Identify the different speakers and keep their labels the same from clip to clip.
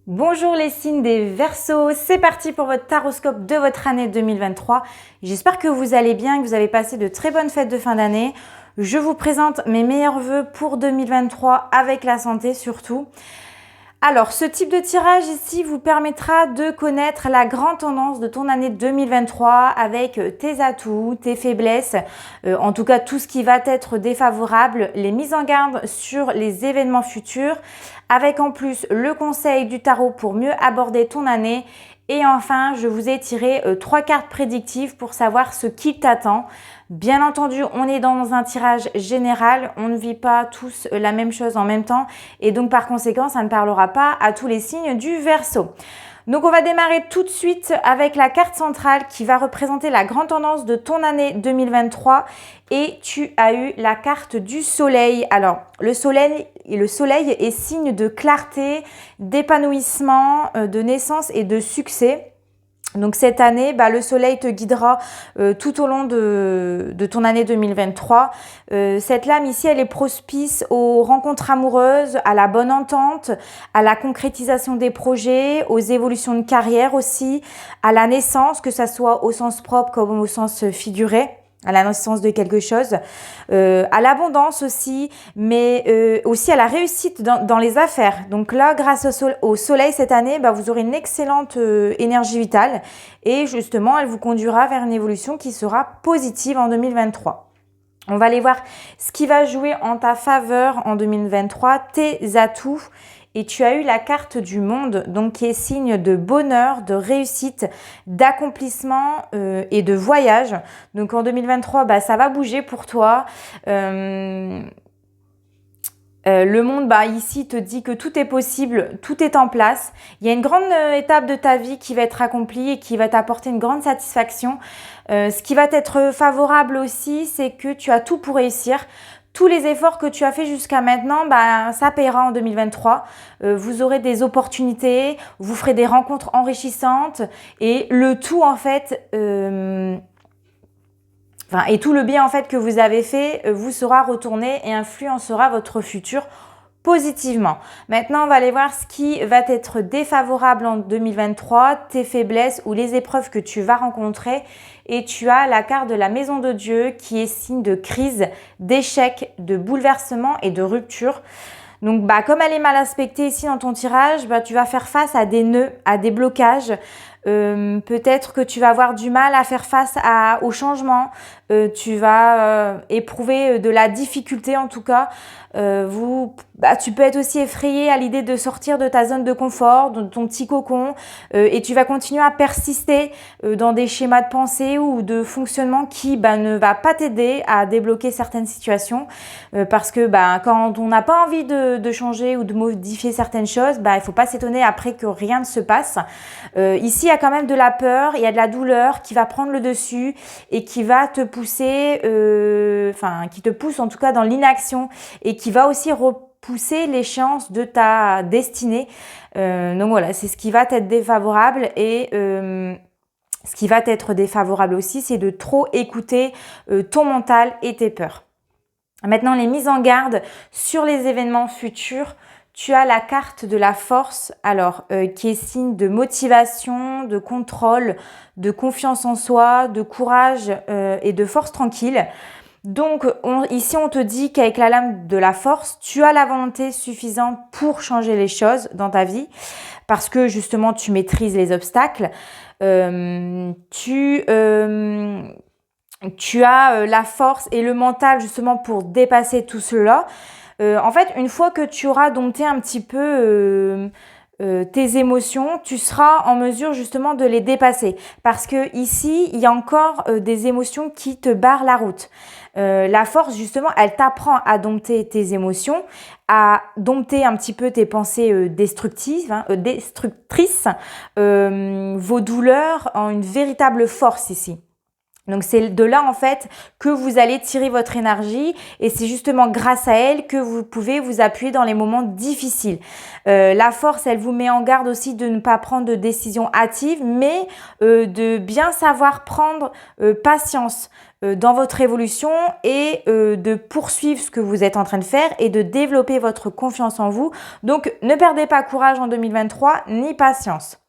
Speaker 1: Bonjour les signes des Verseaux, c'est parti pour votre taroscope de votre année 2023. J'espère que vous allez bien et que vous avez passé de très bonnes fêtes de fin d'année. Je vous présente mes meilleurs vœux pour 2023 avec la santé surtout. Alors, ce type de tirage ici vous permettra de connaître la grande tendance de ton année 2023 avec tes atouts, tes faiblesses, en tout cas tout ce qui va être défavorable, les mises en garde sur les événements futurs, avec en plus le conseil du tarot pour mieux aborder ton année. Et enfin, je vous ai tiré 3 cartes prédictives pour savoir ce qui t'attend. Bien entendu, on est dans un tirage général, on ne vit pas tous la même chose en même temps et donc par conséquent, ça ne parlera pas à tous les signes du Verseau. Donc on va démarrer tout de suite avec la carte centrale qui va représenter la grande tendance de ton année 2023 et tu as eu la carte du soleil. Alors le soleil est signe de clarté, d'épanouissement, de naissance et de succès. Donc cette année, le soleil te guidera tout au long de ton année 2023. Cette lame ici, elle est propice aux rencontres amoureuses, à la bonne entente, à la concrétisation des projets, aux évolutions de carrière aussi, à la naissance, que ça soit au sens propre comme au sens figuré, à la naissance de quelque chose, à l'abondance aussi, mais aussi à la réussite dans les affaires. Donc là, grâce au soleil cette année, vous aurez une excellente énergie vitale et justement, elle vous conduira vers une évolution qui sera positive en 2023. On va aller voir ce qui va jouer en ta faveur en 2023, tes atouts. Et tu as eu la carte du monde, donc qui est signe de bonheur, de réussite, d'accomplissement et de voyage. Donc en 2023, ça va bouger pour toi. Le monde ici te dit que tout est possible, tout est en place. Il y a une grande étape de ta vie qui va être accomplie et qui va t'apporter une grande satisfaction. Ce qui va être favorable aussi, c'est que tu as tout pour réussir. Tous les efforts que tu as fait jusqu'à maintenant, ça paiera en 2023. Vous aurez des opportunités, vous ferez des rencontres enrichissantes et le tout en fait, et tout le bien en fait que vous avez fait vous sera retourné et influencera votre futur positivement. Maintenant, on va aller voir ce qui va être défavorable en 2023, tes faiblesses ou les épreuves que tu vas rencontrer. Et tu as la carte de la maison de Dieu qui est signe de crise, d'échec, de bouleversement et de rupture. Donc, comme elle est mal aspectée ici dans ton tirage, tu vas faire face à des nœuds, à des blocages. Peut-être que tu vas avoir du mal à faire face au changement. Tu vas éprouver de la difficulté en tout cas. Tu peux être aussi effrayé à l'idée de sortir de ta zone de confort, de ton petit cocon, et tu vas continuer à persister dans des schémas de pensée ou de fonctionnement qui ne va pas t'aider à débloquer certaines situations, parce que quand on n'a pas envie de changer ou de modifier certaines choses, il ne faut pas s'étonner après que rien ne se passe. Ici, il y a quand même de la peur, il y a de la douleur qui va prendre le dessus et qui va te pousser, qui te pousse en tout cas dans l'inaction et qui va aussi repousser l'échéance de ta destinée. Donc voilà, c'est ce qui va t'être défavorable et ce qui va t'être défavorable aussi, c'est de trop écouter ton mental et tes peurs. Maintenant, les mises en garde sur les événements futurs. Tu as la carte de la force, qui est signe de motivation, de contrôle, de confiance en soi, de courage et de force tranquille. Donc ici, on te dit qu'avec la lame de la force, tu as la volonté suffisante pour changer les choses dans ta vie parce que justement, tu maîtrises les obstacles. Tu as la force et le mental justement pour dépasser tout cela. En fait, une fois que tu auras dompté un petit peu tes émotions, tu seras en mesure justement de les dépasser. Parce que ici, il y a encore des émotions qui te barrent la route. La force, justement, elle t'apprend à dompter tes émotions, à dompter un petit peu tes pensées destructrices, vos douleurs en une véritable force ici. Donc c'est de là en fait que vous allez tirer votre énergie et c'est justement grâce à elle que vous pouvez vous appuyer dans les moments difficiles. La force, elle vous met en garde aussi de ne pas prendre de décisions hâtives, mais de bien savoir prendre patience dans votre évolution et de poursuivre ce que vous êtes en train de faire et de développer votre confiance en vous. Donc ne perdez pas courage en 2023 ni patience.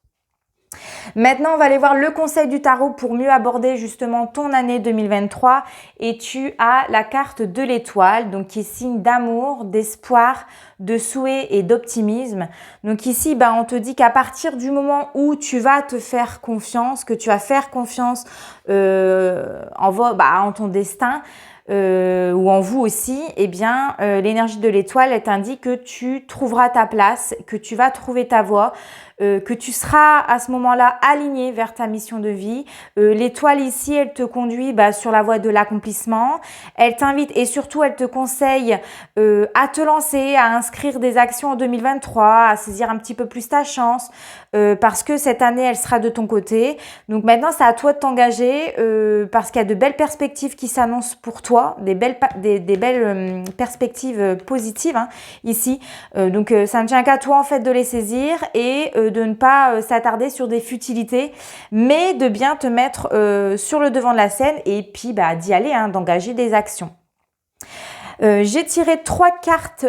Speaker 1: Maintenant, on va aller voir le conseil du tarot pour mieux aborder justement ton année 2023 et tu as la carte de l'étoile, donc qui est signe d'amour, d'espoir, de souhait et d'optimisme. Donc ici, on te dit qu'à partir du moment où tu vas te faire confiance, que tu vas faire confiance en ton destin, ou en vous aussi, l'énergie de l'étoile, elle t'indique que tu trouveras ta place, que tu vas trouver ta voie, que tu seras à ce moment-là aligné vers ta mission de vie. L'étoile ici, elle te conduit sur la voie de l'accomplissement. Elle t'invite et surtout, elle te conseille à te lancer, à inscrire des actions en 2023, à saisir un petit peu plus ta chance parce que cette année, elle sera de ton côté. Donc maintenant, c'est à toi de t'engager parce qu'il y a de belles perspectives qui s'annoncent pour toi, des belles perspectives positives ici. Donc ça ne tient qu'à toi en fait de les saisir et de ne pas s'attarder sur des futilités, mais de bien te mettre sur le devant de la scène et puis d'y aller, d'engager des actions. J'ai tiré 3 cartes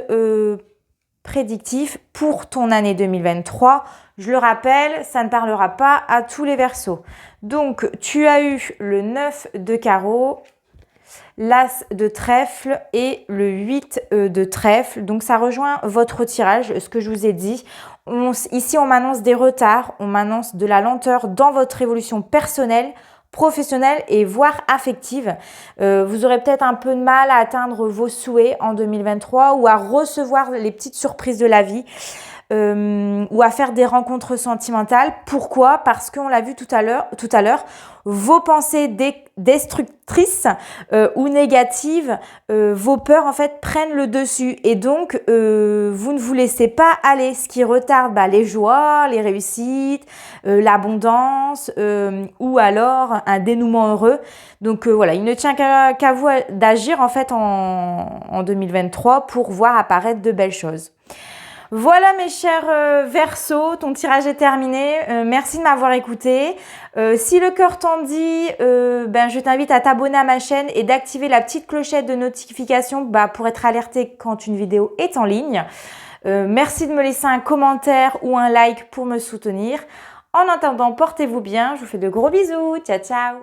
Speaker 1: prédictives pour ton année 2023. Je le rappelle, ça ne parlera pas à tous les Verseaux. Donc, tu as eu le 9 de carreau, l'As de trèfle et le 8 de trèfle. Donc, ça rejoint votre tirage, ce que je vous ai dit. Ici, on m'annonce des retards, on m'annonce de la lenteur dans votre évolution personnelle, professionnelle et voire affective. Vous aurez peut-être un peu de mal à atteindre vos souhaits en 2023 ou à recevoir les petites surprises de la vie. Ou à faire des rencontres sentimentales. Pourquoi? Parce qu'on l'a vu tout à l'heure, vos pensées destructrices ou négatives, vos peurs en fait prennent le dessus et donc vous ne vous laissez pas aller, ce qui retarde les joies, les réussites, l'abondance ou alors un dénouement heureux. Donc voilà, il ne tient qu'à vous d'agir en fait en 2023 pour voir apparaître de belles choses. Voilà mes chers Verseaux, ton tirage est terminé. Merci de m'avoir écouté. Si le cœur t'en dit, je t'invite à t'abonner à ma chaîne et d'activer la petite clochette de notification pour être alerté quand une vidéo est en ligne. Merci de me laisser un commentaire ou un like pour me soutenir. En attendant, portez-vous bien. Je vous fais de gros bisous. Ciao, ciao.